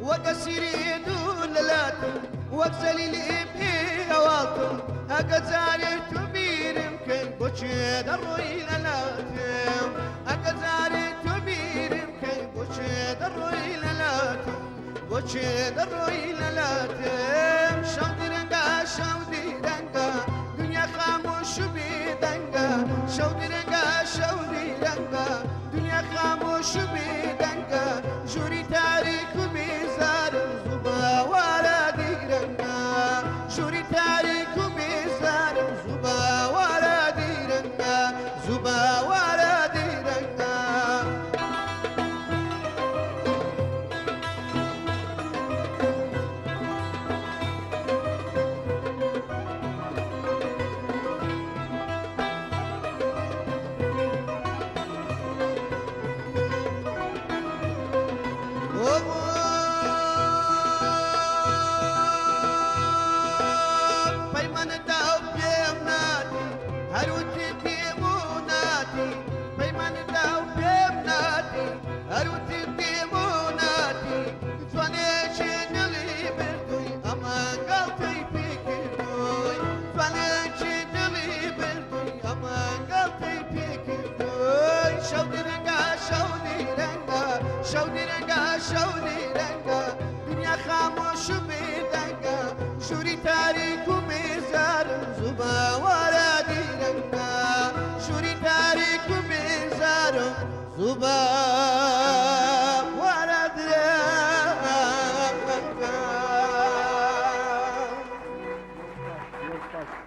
وقصير يدول لاتم وقزل الإبي واطم أقزاري تبير يمكن بوشي دروي لاتم أقزاري تبير يمكن بوشي دروي لاتم بوشي دروي لاتم شودي رنگا شودي رنگا دنيا خاموش بيدنگا شودي رنگا دنيا خاموش بيدنگا جوري تاريخ شودي رنگا دنیا خاموش بيدنگا شوري تاريخ وبيزار زبا ورا دي رنگا شوري تاريخ وبيزار زبا